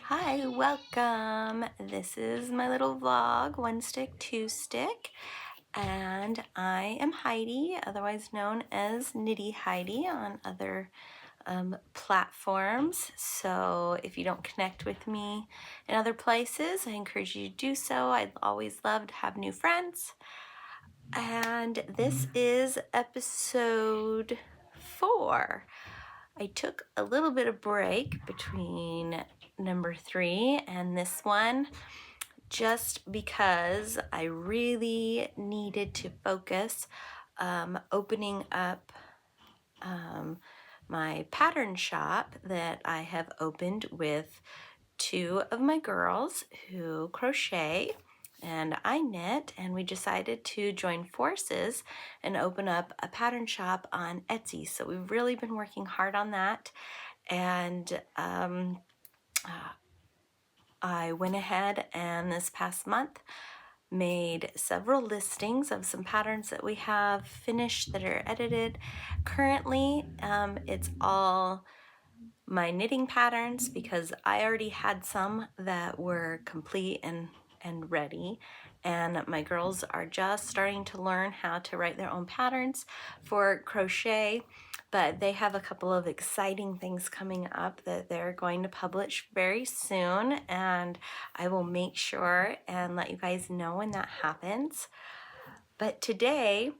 Hi, welcome. This is my little vlog, One Stick, Two Stick, and I am Heidi, otherwise known as KnittyHeidi on other platforms. So if you don't connect with me in other places, I encourage you to do so. I'd always love to have new friends. And this is episode 4. I took a little bit of break between number 3 and this one just because I really needed to focus opening up my pattern shop that I have opened with 2 of my girls who crochet and I knit, and we decided to join forces and open up a pattern shop on Etsy. So we've really been working hard on that, and I went ahead and this past month made several listings of some patterns that we have finished that are edited. Currently, it's all my knitting patterns because I already had some that were complete and ready, and my girls are just starting to learn how to write their own patterns for crochet, but they have a couple of exciting things coming up that they're going to publish very soon, and I will make sure and let you guys know when that happens. But today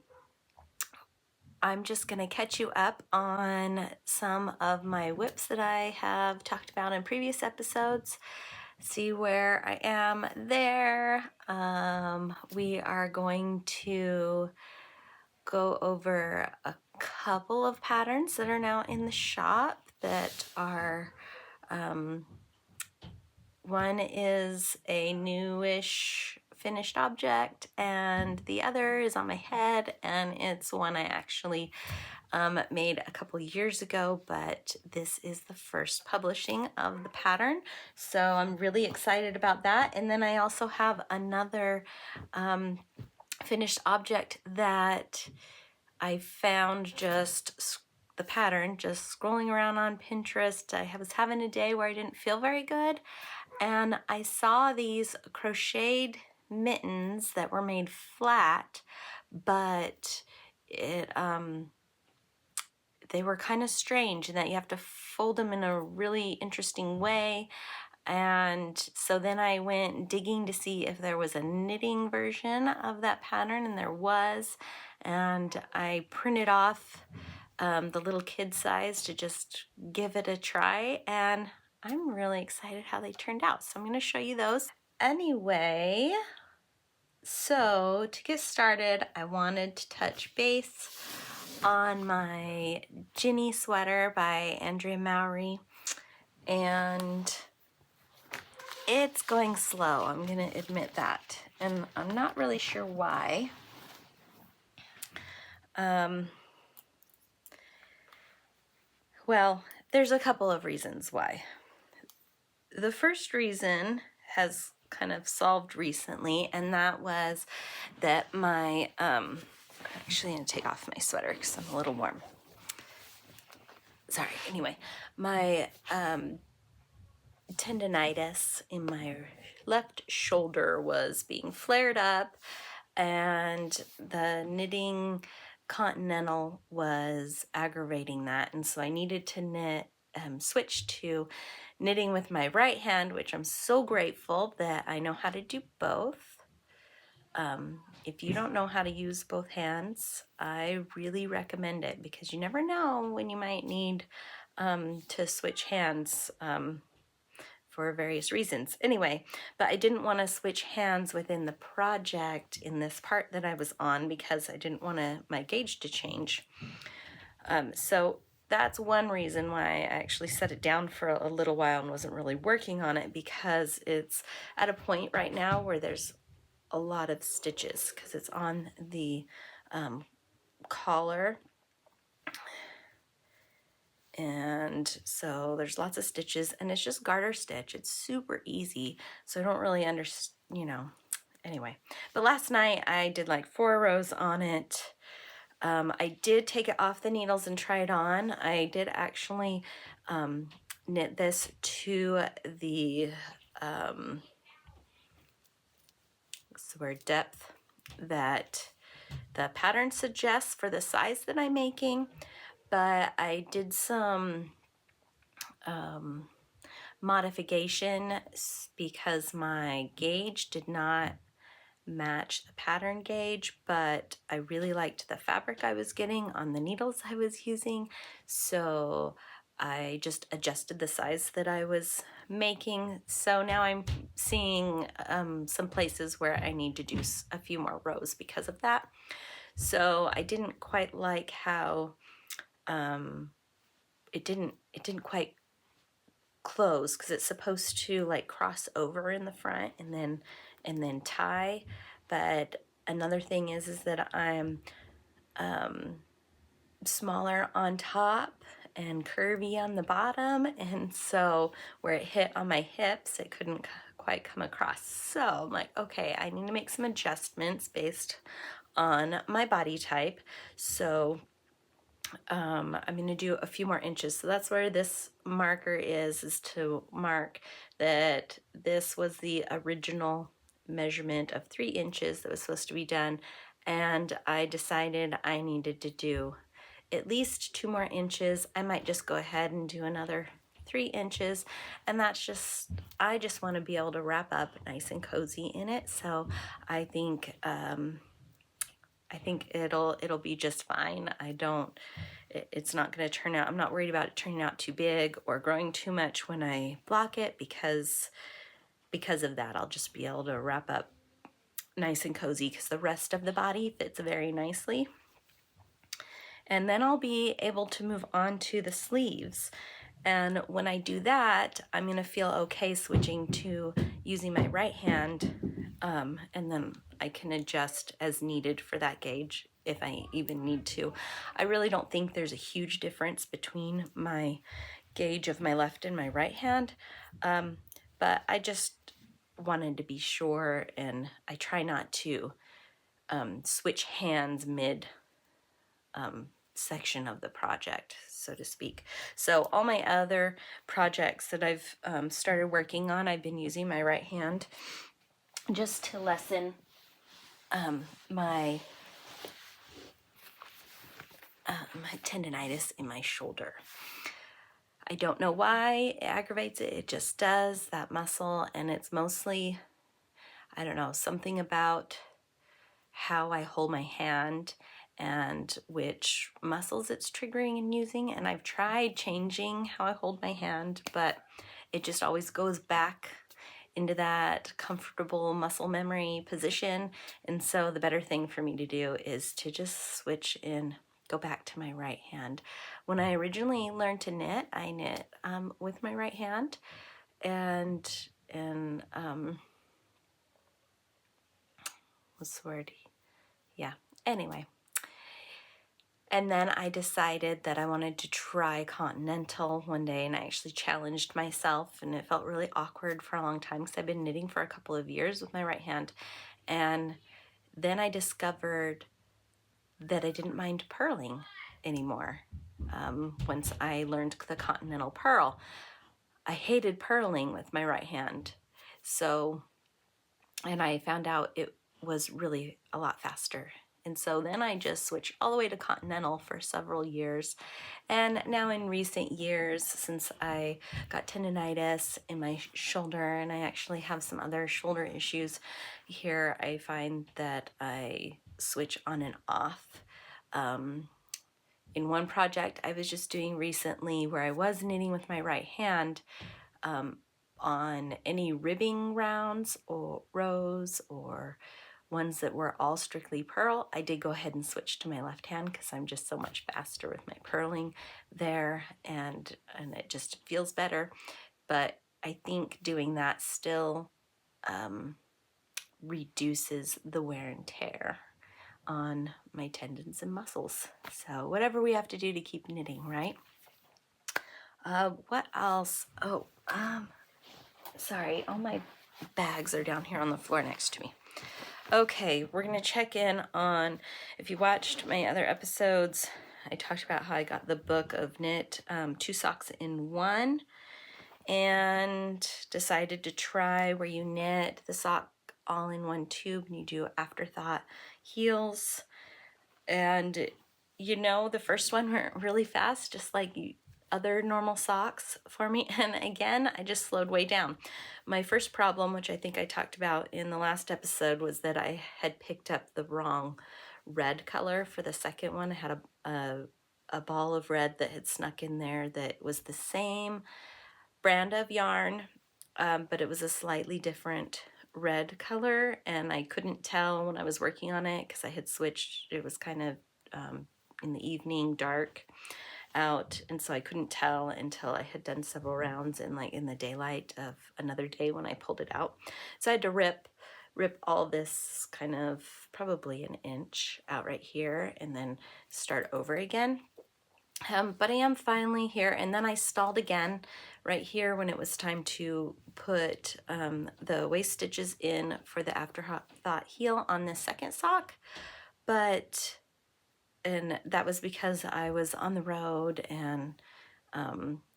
I'm just going to catch you up on some of my whips that I have talked about in previous episodes, see where I am there. We are going to go over a couple of patterns that are now in the shop that are, one is a newish finished object and the other is on my head, and it's one I actually made a couple years ago, but this is the first publishing of the pattern, so I'm really excited about that. And then I also have another finished object that I found just the pattern just scrolling around on Pinterest. I was having a day where I didn't feel very good, and I saw these crocheted mittens that were made flat, but they were kind of strange in that you have to fold them in a really interesting way. And so then I went digging to see if there was a knitting version of that pattern, and there was. And I printed off the little kid size to just give it a try, and I'm really excited how they turned out. So I'm going to show you those. Anyway, so to get started, I wanted to touch base on my Ginny sweater by Andrea Mowry, and it's going slow, I'm gonna admit that, and I'm not really sure why. Well, there's a couple of reasons why. The first reason has kind of solved recently, and that was that my actually, I'm gonna take off my sweater because I'm a little warm. Sorry. Anyway, my tendonitis in my left shoulder was being flared up, and the knitting continental was aggravating that, and so I needed to switch to knitting with my right hand, which I'm so grateful that I know how to do both. If you don't know how to use both hands, I really recommend it because you never know when you might need to switch hands for various reasons. Anyway, but I didn't want to switch hands within the project in this part that I was on because I didn't want my gauge to change. So that's one reason why I actually set it down for a little while and wasn't really working on it, because it's at a point right now where there's a lot of stitches because it's on the collar, and so there's lots of stitches, and it's just garter stitch. It's super easy, so I don't really understand, anyway. But last night I did like 4 rows on it. I did take it off the needles and try it on. I did actually knit this to the what's the word, depth that the pattern suggests for the size that I'm making, but I did some modification because my gauge did not match the pattern gauge, but I really liked the fabric I was getting on the needles I was using, so I just adjusted the size that I was making. So now I'm seeing some places where I need to do a few more rows because of that. So I didn't quite like how it didn't quite close, because it's supposed to like cross over in the front and then tie. But another thing is that I'm smaller on top and curvy on the bottom, and so where it hit on my hips, it couldn't quite come across. So I'm like, okay, I need to make some adjustments based on my body type. So I'm going to do a few more inches. So that's where this marker is to mark that this was the original measurement of 3 inches that was supposed to be done. And I decided I needed to do at least 2 more inches. I might just go ahead and do another 3 inches. And that's just, I just want to be able to wrap up nice and cozy in it. So I think it'll be just fine. It's not going to turn out, I'm not worried about it turning out too big or growing too much when I block it, because of that, I'll just be able to wrap up nice and cozy, because the rest of the body fits very nicely. And then I'll be able to move on to the sleeves. And when I do that, I'm going to feel okay switching to using my right hand, and then I can adjust as needed for that gauge if I even need to. I really don't think there's a huge difference between my gauge of my left and my right hand, but I just wanted to be sure, and I try not to switch hands mid section of the project, so to speak. So all my other projects that I've started working on, I've been using my right hand just to lessen my tendinitis in my shoulder. I don't know why it aggravates it. It just does, that muscle, and it's mostly, I don't know, something about how I hold my hand and which muscles it's triggering and using. And I've tried changing how I hold my hand, but it just always goes back into that comfortable muscle memory position. And so the better thing for me to do is to just switch and go back to my right hand. When I originally learned to knit, I knit with my right hand, and what's the word? Yeah, anyway. And then I decided that I wanted to try continental one day, and I actually challenged myself, and it felt really awkward for a long time because I've been knitting for a couple of years with my right hand. And then I discovered that I didn't mind purling anymore once I learned the continental purl. I hated purling with my right hand. So, and I found out it was really a lot faster. And so then I just switched all the way to continental for several years. And now in recent years, since I got tendinitis in my shoulder, and I actually have some other shoulder issues here, I find that I switch on and off. In one project I was just doing recently where I was knitting with my right hand, on any ribbing rounds or rows or ones that were all strictly purl, I did go ahead and switch to my left hand because I'm just so much faster with my purling there, and it just feels better. But I think doing that still reduces the wear and tear on my tendons and muscles. So whatever we have to do to keep knitting, right? What else? Oh, sorry, all my bags are down here on the floor next to me. Okay, we're gonna check in on, if you watched my other episodes, I talked about how I got the book of Knit 2 Socks in 1, and decided to try where you knit the sock all in one tube and you do afterthought heels. And you know, the first one went really fast, just like other normal socks for me. And again, I just slowed way down. My first problem, which I think I talked about in the last episode, was that I had picked up the wrong red color for the second one. I had a ball of red that had snuck in there that was the same brand of yarn, but it was a slightly different red color, and I couldn't tell when I was working on it because I had switched. It was kind of in the evening, dark out, and so I couldn't tell until I had done several rounds in the daylight of another day when I pulled it out. So I had to rip all this kind of probably an inch out right here and then start over again. But I am finally here, and then I stalled again right here when it was time to put the waist stitches in for the afterthought heel on the second sock. And that was because I was on the road and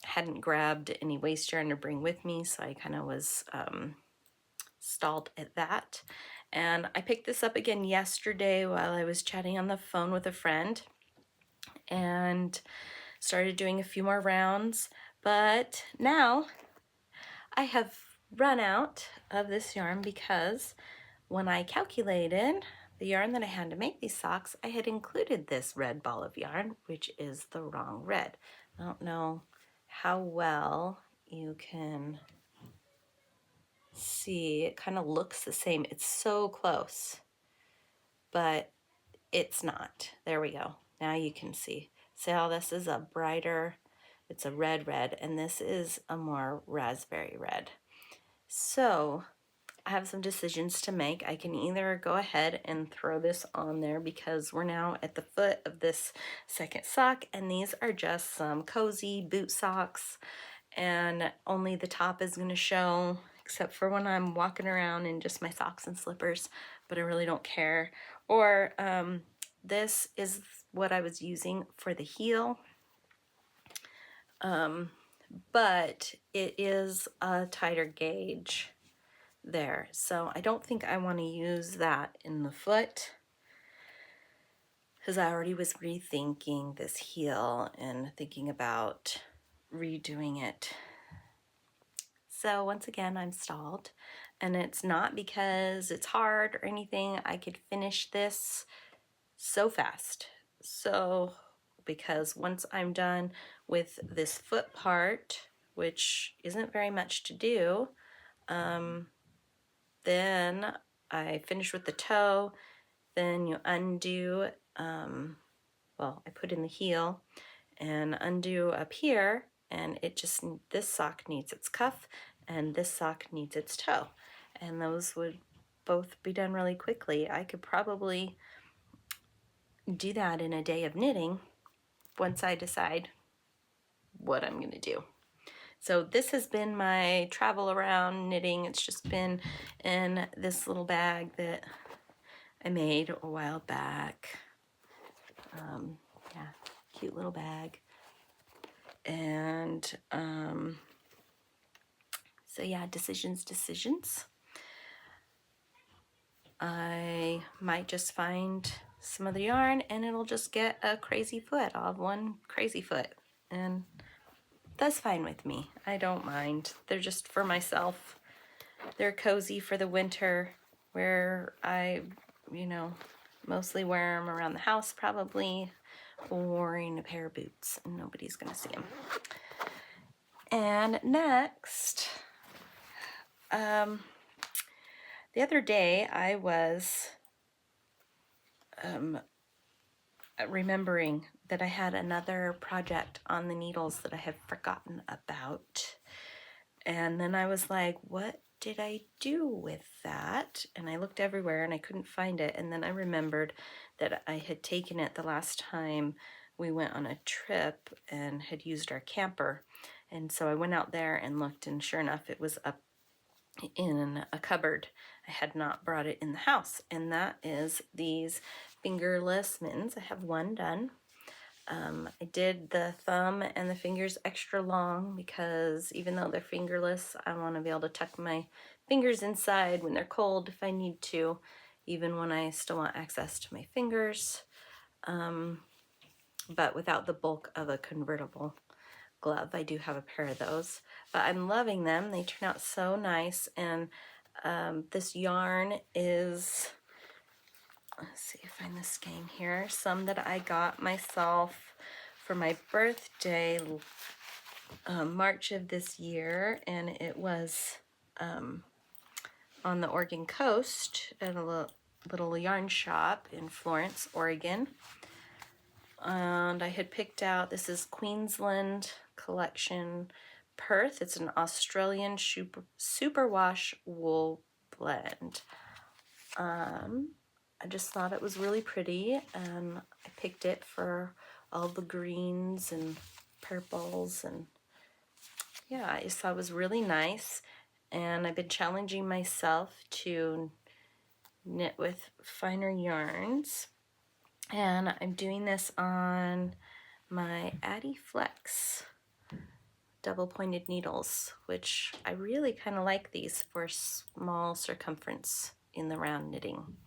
hadn't grabbed any waist yarn to bring with me, so I kind of was stalled at that. And I picked this up again yesterday while I was chatting on the phone with a friend, and started doing a few more rounds, but now I have run out of this yarn because when I calculated the yarn that I had to make these socks, I had included this red ball of yarn, which is the wrong red. I don't know how well you can see. It kind of looks the same. It's so close, but it's not. There we go. Now you can see. See how this is a brighter, it's a red, and this is a more raspberry red. So I have some decisions to make. I can either go ahead and throw this on there because we're now at the foot of this second sock, and these are just some cozy boot socks, and only the top is going to show, except for when I'm walking around in just my socks and slippers, but I really don't care. Or this is what I was using for the heel, but it is a tighter gauge there, so I don't think I want to use that in the foot because I already was rethinking this heel and thinking about redoing it. So once again, I'm stalled, and it's not because it's hard or anything. I could finish this so fast. So because once I'm done with this foot part, which isn't very much to do, then I finish with the toe, then you undo, well, I put in the heel and undo up here, and it just, this sock needs its cuff and this sock needs its toe, and those would both be done really quickly. I could probably do that in a day of knitting once I decide what I'm going to do. So this has been my travel around knitting. It's just been in this little bag that I made a while back. Yeah, cute little bag. And so yeah, decisions. I might just find some of the yarn and it'll just get a crazy foot. I'll have one crazy foot, and that's fine with me. I don't mind. They're just for myself. They're cozy for the winter, where I, mostly wear them around the house probably, or in a pair of boots, and nobody's gonna see them. And next, the other day I was remembering that I had another project on the needles that I had forgotten about. And then I was like, what did I do with that? And I looked everywhere and I couldn't find it. And then I remembered that I had taken it the last time we went on a trip and had used our camper. And so I went out there and looked, and sure enough, it was up in a cupboard. I had not brought it in the house, and that is these fingerless mittens. I have one done. I did the thumb and the fingers extra long because even though they're fingerless, I want to be able to tuck my fingers inside when they're cold if I need to, even when I still want access to my fingers, but without the bulk of a convertible glove. I do have a pair of those, but I'm loving them. They turn out so nice, and this yarn is, let's see, find the skein here, some that I got myself for my birthday, March of this year, and it was on the Oregon coast at a little yarn shop in Florence, Oregon. And I had picked out, this is Queensland Collection Perth. It's an Australian superwash wool blend. I just thought it was really pretty, and I picked it for all the greens and purples, and yeah, I just thought it was really nice. And I've been challenging myself to knit with finer yarns, and I'm doing this on my Addi Flex double pointed needles, which I really kind of like these for small circumference in the round knitting.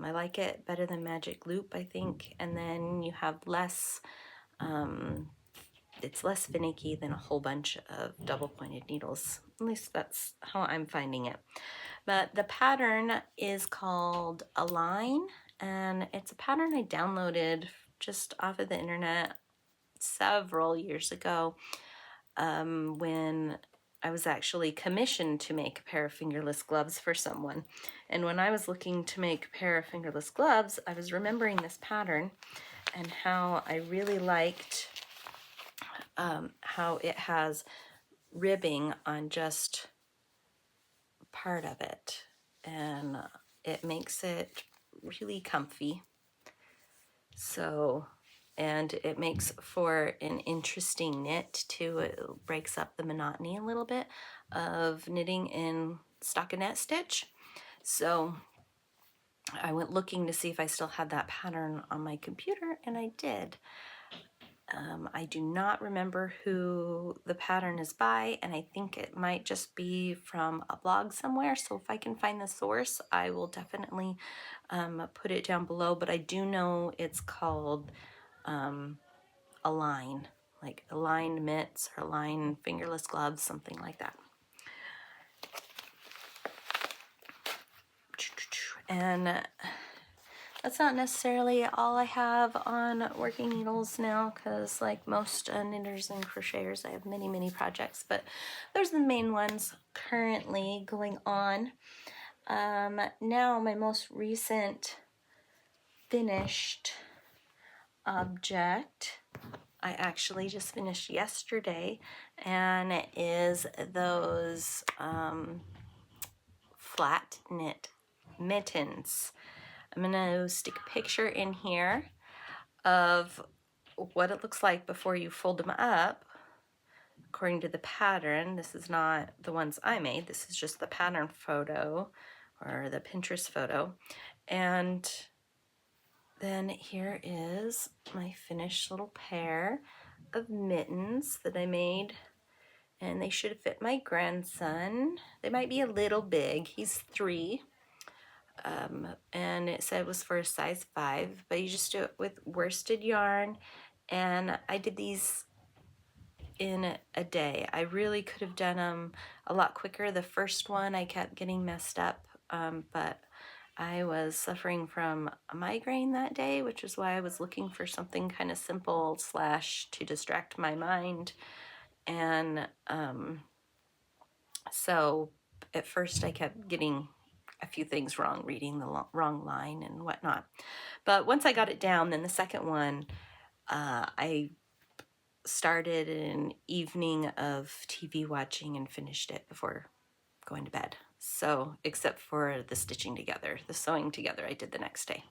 I like it better than Magic Loop, I think, and then you have less, it's less finicky than a whole bunch of double pointed needles. At least that's how I'm finding it. But the pattern is called Align, and it's a pattern I downloaded just off of the internet several years ago, when I was actually commissioned to make a pair of fingerless gloves for someone. And when I was looking to make a pair of fingerless gloves, I was remembering this pattern and how I really liked how it has ribbing on just part of it, and it makes it really comfy. So, and it makes for an interesting knit too. It breaks up the monotony a little bit of knitting in stockinette stitch. So I went looking to see if I still had that pattern on my computer, and I did. I do not remember who the pattern is by, and I think it might just be from a blog somewhere. So if I can find the source, I will definitely put it down below. But I do know it's called Align, like Align mitts or Align fingerless gloves, something like that. And that's not necessarily all I have on working needles now, because like most knitters and crocheters, I have many projects, but those are the main ones currently going on. Now my most recent finished object I actually just finished yesterday, and it is those flat knit mittens. I'm gonna stick a picture in here of what it looks like before you fold them up according to the pattern. This is not the ones I made, this is just the pattern photo or the Pinterest photo. And then here is my finished little pair of mittens that I made, and they should fit my grandson. They might be a little big, he's 3. And it said it was for a size 5, but you just do it with worsted yarn, and I did these in a day. I really could have done them a lot quicker. The first one I kept getting messed up, but I was suffering from a migraine that day, which is why I was looking for something kind of simple / to distract my mind. And so at first I kept getting a few things wrong, reading the wrong line and whatnot. But once I got it down, then the second one, I started an evening of TV watching and finished it before going to bed. So, except for the stitching together, the sewing together, I did the next day.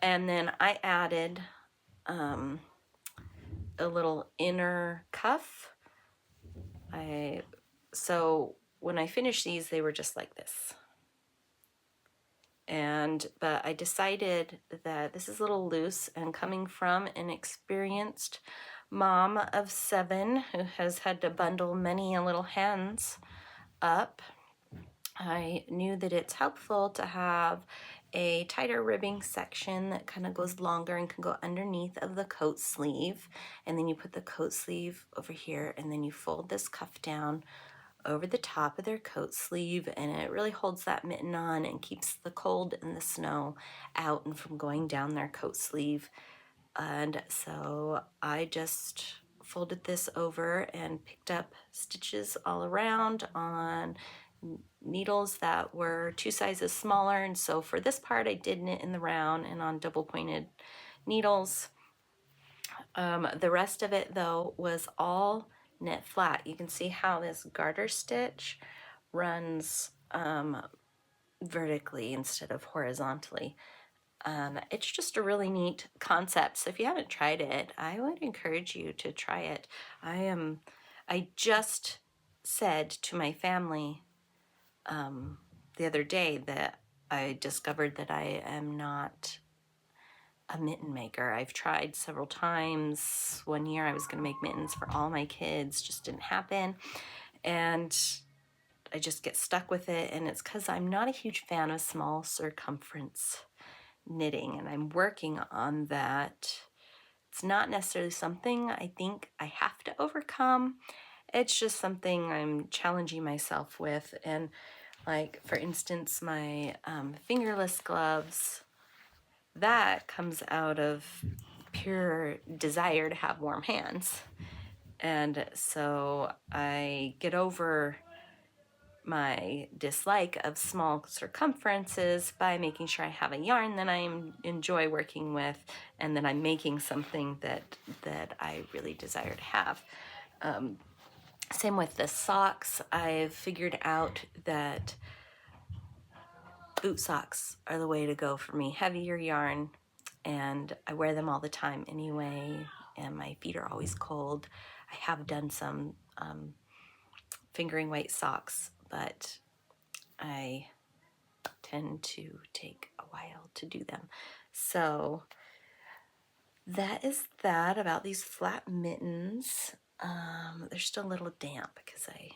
And then I added a little inner cuff. So when I finished these, they were just like this. But I decided that this is a little loose, and coming from an experienced mom of 7 who has had to bundle many little hands up, I knew that it's helpful to have a tighter ribbing section that kind of goes longer and can go underneath of the coat sleeve. And then you put the coat sleeve over here, and then you fold this cuff down over the top of their coat sleeve, and it really holds that mitten on and keeps the cold and the snow out and from going down their coat sleeve. And so I just folded this over and picked up stitches all around on needles that were 2 sizes smaller. And so for this part, I did knit in the round and on double pointed needles. The rest of it, though, was all knit flat. You can see how this garter stitch runs vertically instead of horizontally. It's just a really neat concept. So if you haven't tried it, I would encourage you to try it. I just said to my family the other day that I discovered that I am not a mitten maker. I've tried several times. One year I was going to make mittens for all my kids, just didn't happen. And I just get stuck with it. And it's because I'm not a huge fan of small circumference knitting, and I'm working on that. It's not necessarily something I think I have to overcome. It's just something I'm challenging myself with. And like, for instance, my fingerless gloves, that comes out of pure desire to have warm hands. And so I get over my dislike of small circumferences by making sure I have a yarn that I enjoy working with, and that I'm making something that I really desire to have. Same with the socks. I've figured out that boot socks are the way to go for me. Heavier yarn, and I wear them all the time anyway, and my feet are always cold. I have done some fingering weight socks, but I tend to take a while to do them. So that is that about these flat mittens. They're still a little damp because I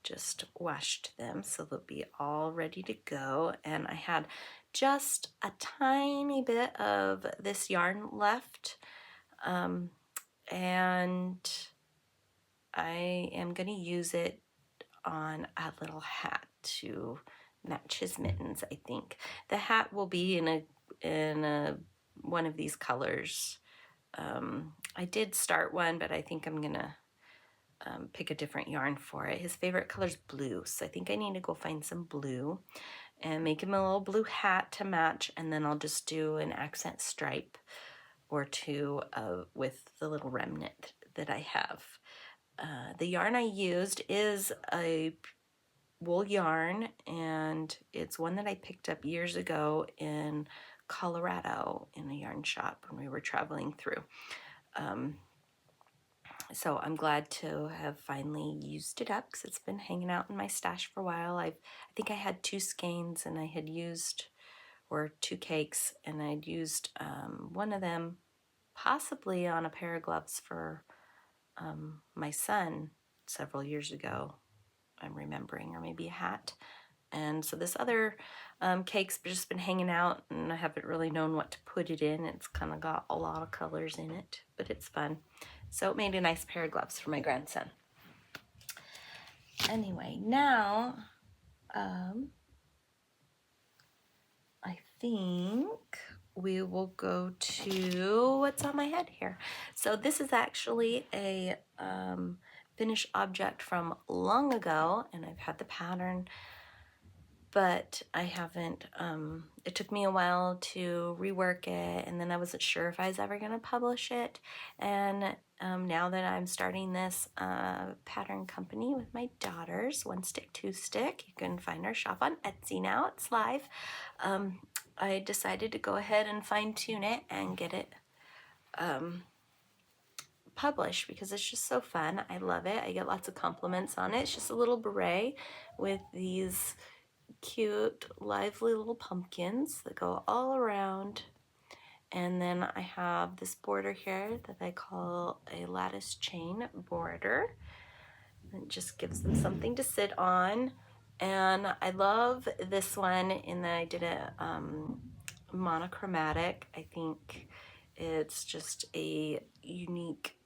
just washed them, so they'll be all ready to go. And I had just a tiny bit of this yarn left, and I am going to use it on a little hat to match his mittens. I think the hat will be in a one of these colors. I did start one, but I think I'm gonna pick a different yarn for it. His favorite color is blue, so I think I need to go find some blue and make him a little blue hat to match, and then I'll just do an accent stripe or two with the little remnant that I have. The yarn I used is a wool yarn, and it's one that I picked up years ago in Colorado in a yarn shop when we were traveling through. So I'm glad to have finally used it up because it's been hanging out in my stash for a while. I think I had 2 skeins, and I had used, or 2 cakes, and I'd used one of them possibly on a pair of gloves for my son several years ago, I'm remembering, or maybe a hat. And so this other cake's just been hanging out, and I haven't really known what to put it in. It's kind of got a lot of colors in it, but it's fun. So it made a nice pair of gloves for my grandson. Anyway, now I think we will go to what's on my head here. So this is actually a finished object from long ago, and I've had the pattern, but I haven't, it took me a while to rework it, and then I wasn't sure if I was ever going to publish it. And now that I'm starting this pattern company with my daughters, One Stick, Two Stick, you can find our shop on Etsy now, it's live. I decided to go ahead and fine tune it and get it published because it's just so fun. I love it. I get lots of compliments on it. It's just a little beret with these cute, lively little pumpkins that go all around. And then I have this border here that I call a lattice chain border. It just gives them something to sit on. And I love this one in that I did it monochromatic. I think it's just a unique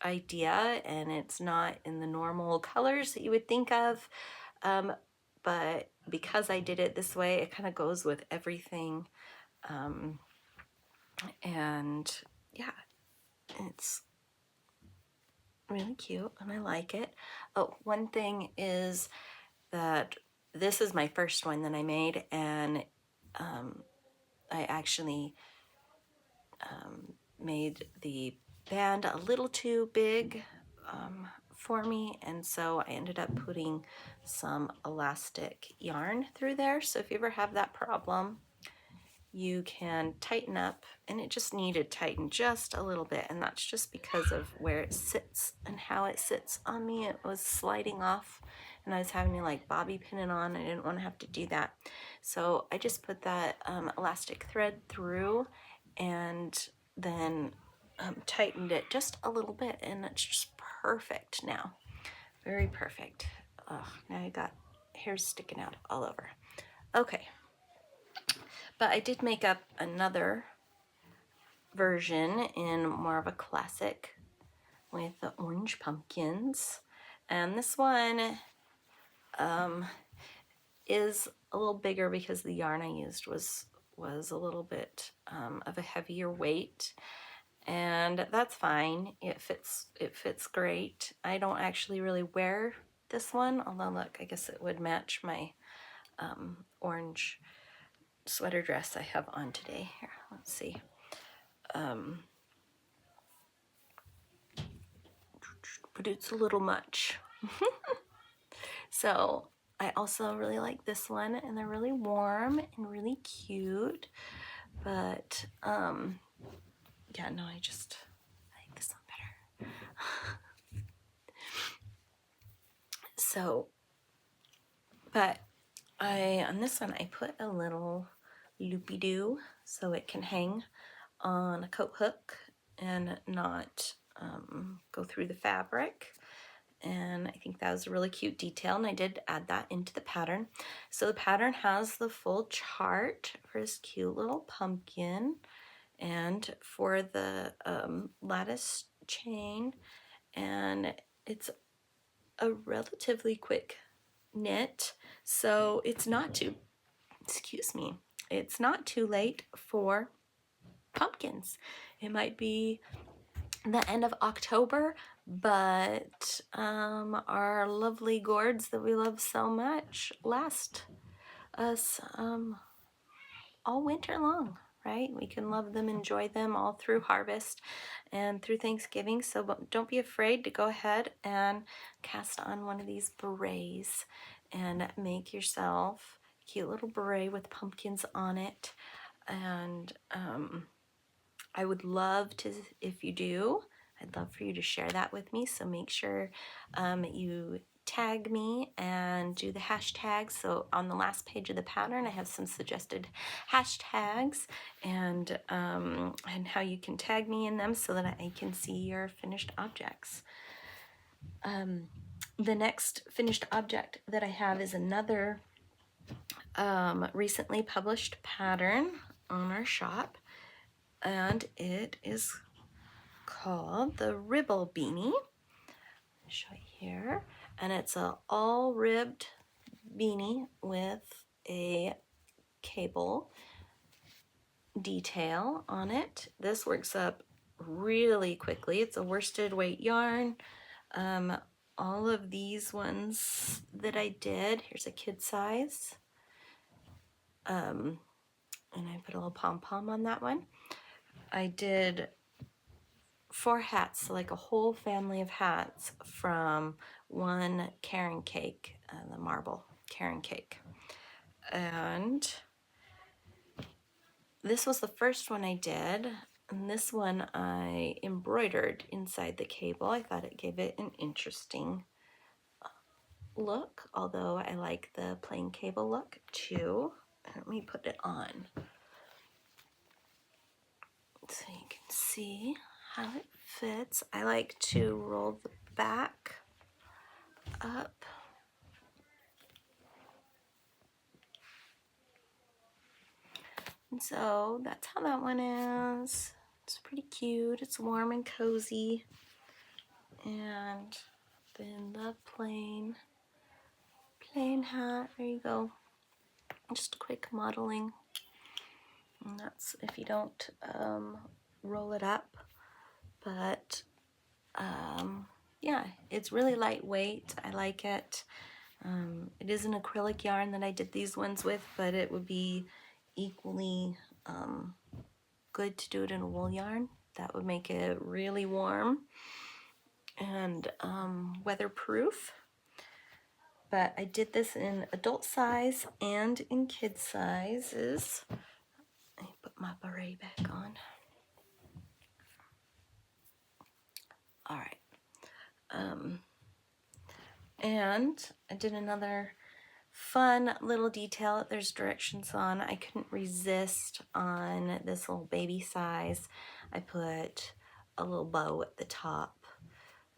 idea, and it's not in the normal colors that you would think of. But because I did it this way, it kind of goes with everything. And yeah, it's really cute and I like it. Oh, one thing is that this is my first one that I made, and I actually made the band a little too big for me, and so I ended up putting some elastic yarn through there. So if you ever have that problem, you can tighten up, and it just needed tightened just a little bit, and that's just because of where it sits and how it sits on me. It was sliding off, and I was having to like bobby pin it on. I didn't want to have to do that, so I just put that elastic thread through and then tightened it just a little bit, and it's just perfect now. Very perfect. Oh, now I got hairs sticking out all over. Okay. But I did make up another version in more of a classic with the orange pumpkins. And this one is a little bigger because the yarn I used was a little bit of a heavier weight. And that's fine. It fits great. I don't actually really wear this one, although look, I guess it would match my orange sweater dress I have on today. Here, let's see. But it's a little much. So I also really like this one, and they're really warm and really cute. But yeah, no, I like this one better. So, but on this one I put a little loopy-doo so it can hang on a coat hook and not go through the fabric. And I think that was a really cute detail, and I did add that into the pattern. So the pattern has the full chart for this cute little pumpkin and for the lattice chain, and it's a relatively quick knit, so it's not too, it's not too late for pumpkins. It might be the end of October, but our lovely gourds that we love so much last us all winter long, right? We can love them, enjoy them all through harvest and through Thanksgiving. So don't be afraid to go ahead and cast on one of these berets and make yourself a cute little beret with pumpkins on it. And I would love to, if you do, I'd love for you to share that with me. So make sure you tag me and do the hashtags. So on the last page of the pattern, I have some suggested hashtags and how you can tag me in them so that I can see your finished objects. The next finished object that I have is another recently published pattern on our shop, and it is called the Ribble Beanie. I'll show you here, and it's a all ribbed beanie with a cable detail on it. This works up really quickly. It's a worsted weight yarn. All of these ones that I did, here's a kid size, and I put a little pom-pom on that one. I did 4 hats, so like a whole family of hats from one Caron cake, the marble Caron cake. And this was the first one I did, and this one I embroidered inside the cable. I thought it gave it an interesting look, although I like the plain cable look too. Let me put it on so you can see how it fits. I like to roll the back up. And so that's how that one is. It's pretty cute. It's warm and cozy. And then the plain hat. There you go. Just a quick modeling. And that's if you don't roll it up. But yeah, it's really lightweight. I like it. It is an acrylic yarn that I did these ones with, but it would be equally good to do it in a wool yarn. That would make it really warm and weatherproof. But I did this in adult size and in kid sizes. Let me put my beret back on. All right. And I did another fun little detail that there's directions on. I couldn't resist on this little baby size. I put a little bow at the top.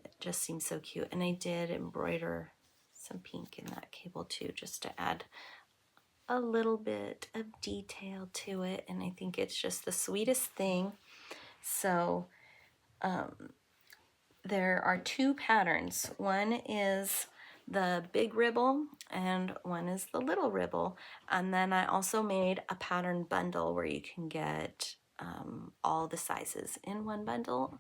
It just seems so cute. And I did embroider some pink in that cable too, just to add a little bit of detail to it. And I think it's just the sweetest thing. So there are two patterns. One is the big ribble and one is the little ribble. And then I also made a pattern bundle where you can get all the sizes in one bundle.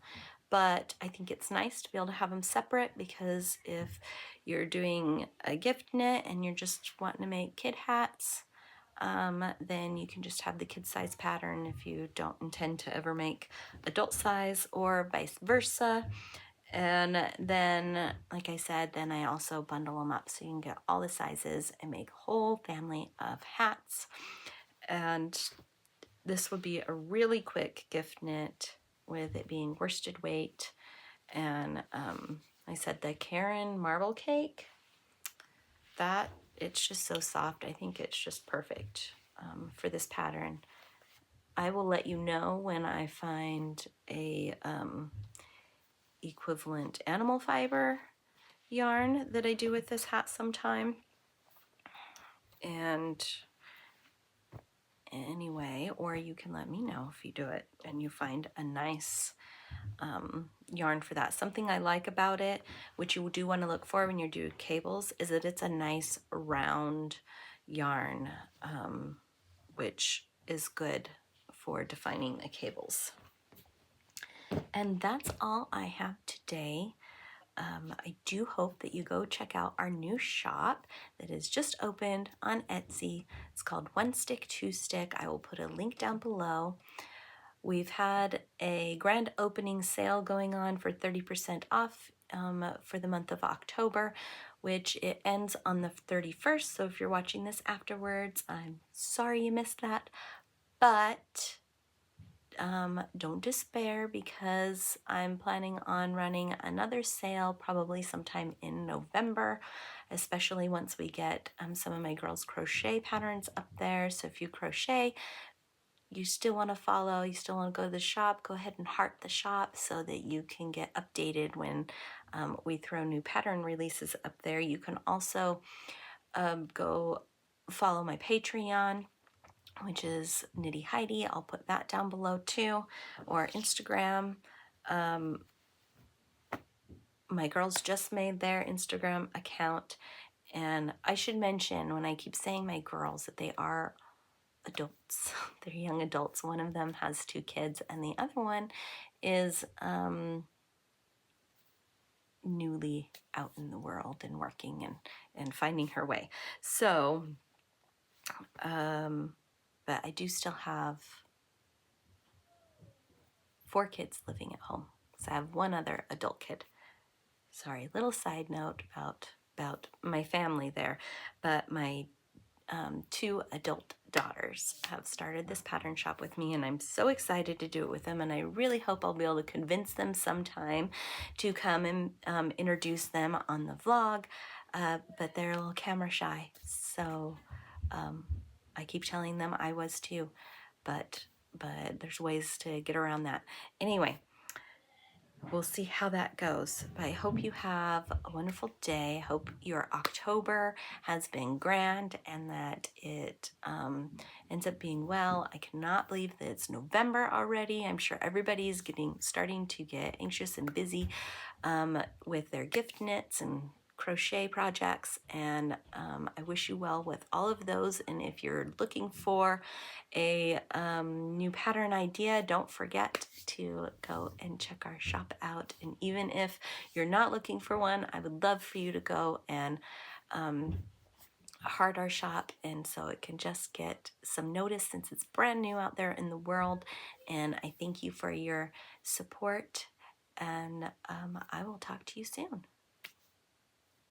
But I think it's nice to be able to have them separate, because if you're doing a gift knit and you're just wanting to make kid hats, then you can just have the kid size pattern if you don't intend to ever make adult size, or vice versa. And then, like I said, then I also bundle them up so you can get all the sizes and make a whole family of hats. And this would be a really quick gift knit with it being worsted weight. And I said the Karen marble cake, that it's just so soft. I think it's just perfect for this pattern. I will let you know when I find a equivalent animal fiber yarn that I do with this hat sometime. And anyway, or you can let me know if you do it and you find a nice yarn for that. Something I like about it, which you do want to look for when you do cables, is that it's a nice round yarn, which is good for defining the cables. And that's all I have today. I do hope that you go check out our new shop that is just opened on Etsy. It's called One Stick, Two Stick. I will put a link down below. We've had a grand opening sale going on for 30% off for the month of October, which it ends on the 31st. So if you're watching this afterwards, I'm sorry you missed that, but don't despair, because I'm planning on running another sale probably sometime in November, especially once we get some of my girls' crochet patterns up there. So if you crochet, you still want to follow, you still want to go to the shop, go ahead and heart the shop so that you can get updated when we throw new pattern releases up there. You can also go follow my Patreon, which is KnittyHeidi. I'll put that down below too, or Instagram. My girls just made their Instagram account, and I should mention, when I keep saying my girls, that they are adults. They're young adults. One of them has 2 kids, and the other one is newly out in the world and working and finding her way. So, but I do still have 4 kids living at home. So I have 1 other adult kid. Sorry, little side note about my family there, but my 2 adult daughters have started this pattern shop with me, and I'm so excited to do it with them, and I really hope I'll be able to convince them sometime to come and introduce them on the vlog. but they're a little camera shy. So I keep telling them I was too, but there's ways to get around that. Anyway, we'll see how that goes. But I hope you have a wonderful day. I hope your October has been grand and that it ends up being well. I cannot believe that it's November already. I'm sure everybody's starting to get anxious and busy with their gift knits and crochet projects, and I wish you well with all of those. And if you're looking for a new pattern idea, don't forget to go and check our shop out. And even if you're not looking for one, I would love for you to go and heart our shop, and so it can just get some notice since it's brand new out there in the world. And I thank you for your support, and I will talk to you soon.